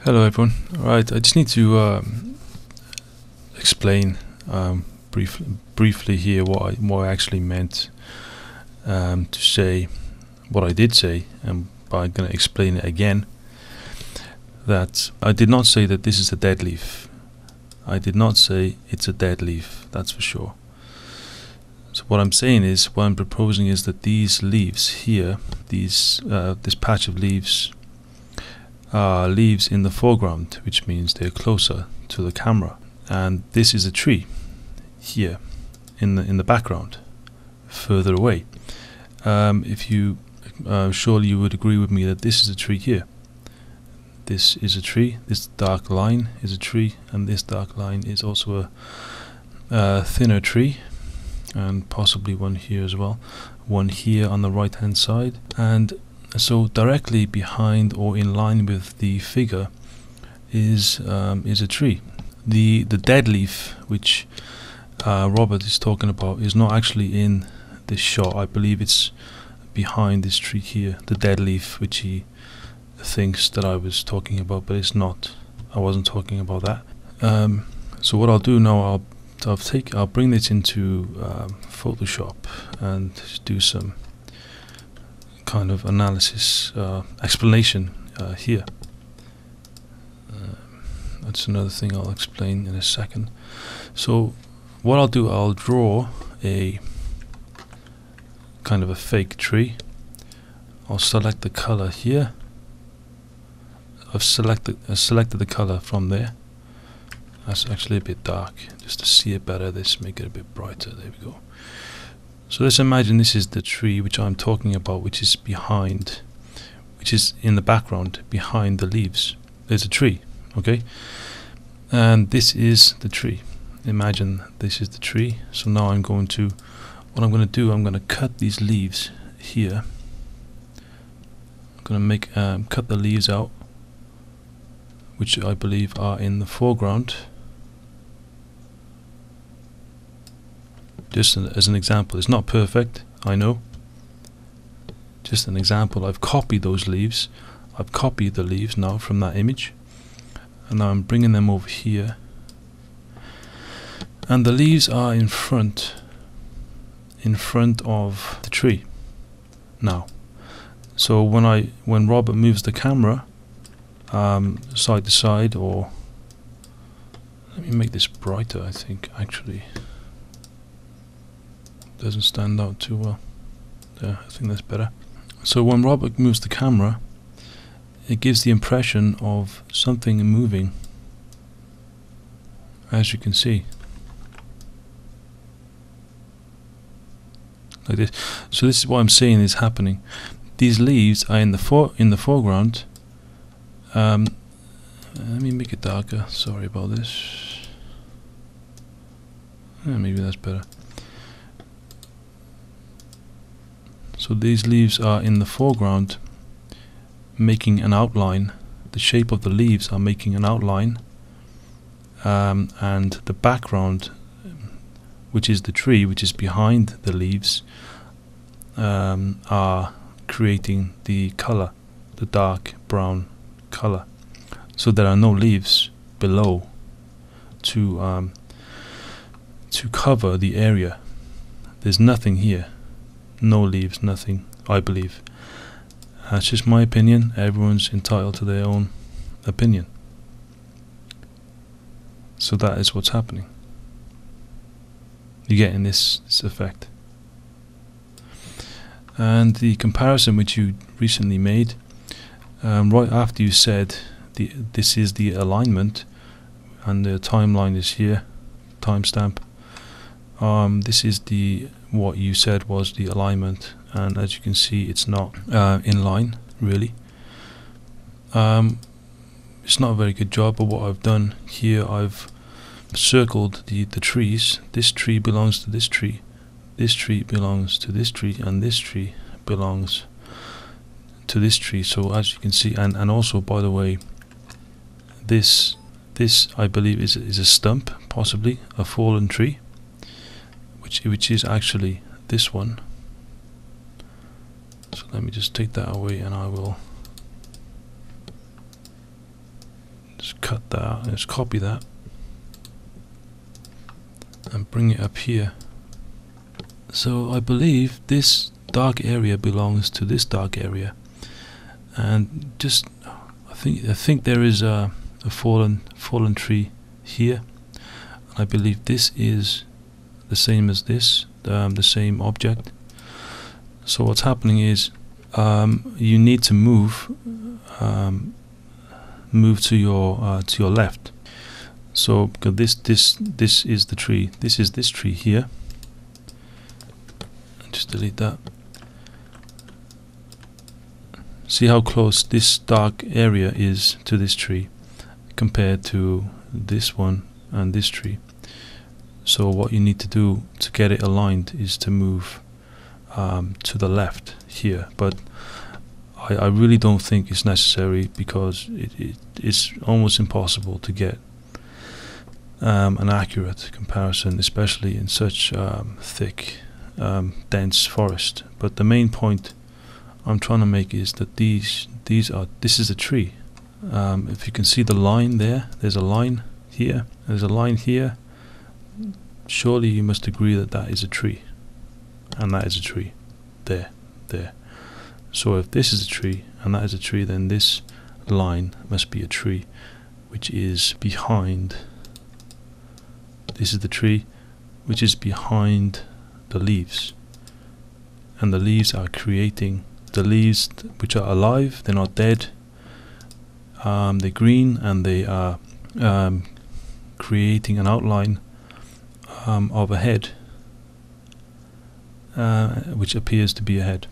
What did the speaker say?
Hello everyone. Alright, I just need to explain briefly here what I actually meant to say, what I did say, and I'm going to explain it again. That I did not say that this is a dead leaf. I did not say it's a dead leaf, that's for sure. So what I'm saying is, what I'm proposing is that these leaves here, this patch of leaves, are leaves in the foreground, which means they're closer to the camera, and this is a tree here in the background, further away. If you surely you would agree with me that this is a tree here. This is a tree. This dark line is a tree, and this dark line is also a thinner tree, and possibly one here as well. One here on the right hand side, and so directly behind or in line with the figure is a tree. The dead leaf which Robert is talking about is not actually in this shot. I believe it's behind this tree here, the dead leaf which he thinks that I was talking about, but it's not. I wasn't talking about that. So what I'll do now, I'll bring this into Photoshop and do some kind of analysis explanation here. That's another thing I'll explain in a second. So what I'll do, I'll draw a kind of a fake tree. I'll select the color here. I've selected the color from there. That's actually a bit dark. Just to see it better, let's make it a bit brighter. There we go. So let's imagine this is the tree which I'm talking about, which is behind, which is in the background behind the leaves. There's a tree, okay? And this is the tree. Imagine this is the tree. So now what I'm going to do, I'm going to cut these leaves here. I'm going to cut the leaves out, which I believe are in the foreground. Just as an example. It's not perfect, I know. Just an example. I've copied those leaves. I've copied the leaves now from that image, and now I'm bringing them over here, and the leaves are in front of the tree now. So when Robert moves the camera side to side, or let me make this brighter, I think actually doesn't stand out too well. Yeah, I think that's better. So when Robert moves the camera, it gives the impression of something moving, as you can see, like this. So this is what I'm saying is happening. These leaves are in the foreground. Let me make it darker. Sorry about this. Yeah, maybe that's better. So these leaves are in the foreground, making an outline. The shape of the leaves are making an outline, and the background, which is the tree, which is behind the leaves, are creating the color, the dark brown color. So there are no leaves below to cover the area. There's nothing here. No leaves, nothing, I believe. That's just my opinion. Everyone's entitled to their own opinion. So that is what's happening. You're getting this effect. And the comparison which you recently made, right after you said this is the alignment and the timeline is here, timestamp. This is what you said was the alignment, and as you can see, it's not in line really. It's not a very good job, but what I've done here, I've circled the trees. This tree belongs to this tree, this tree belongs to this tree, and this tree belongs to this tree. So as you can see, and also, by the way, this I believe is a stump, possibly a fallen tree, which is actually this one. So let me just take that away, and I will Just cut that out. Let's copy that and bring it up here. So I believe this dark area belongs to this dark area, and just I think there is a fallen tree here. I believe this is the same as this, the same object. So what's happening is you need to move to your left. So because this is the tree. This is this tree here. Just delete that. See how close this dark area is to this tree compared to this one and this tree. So what you need to do to get it aligned is to move to the left here, but I really don't think it's necessary, because it's almost impossible to get an accurate comparison, especially in such thick, dense forest. But the main point I'm trying to make is that this is a tree. If you can see the line there, there's a line here, there's a line here. Surely you must agree that that is a tree, and that is a tree there. So if this is a tree and that is a tree, then this line must be a tree which is behind. This is the tree which is behind the leaves, and the leaves are creating, the leaves which are alive, they're not dead, they're green, and they are creating an outline of a head, which appears to be a head.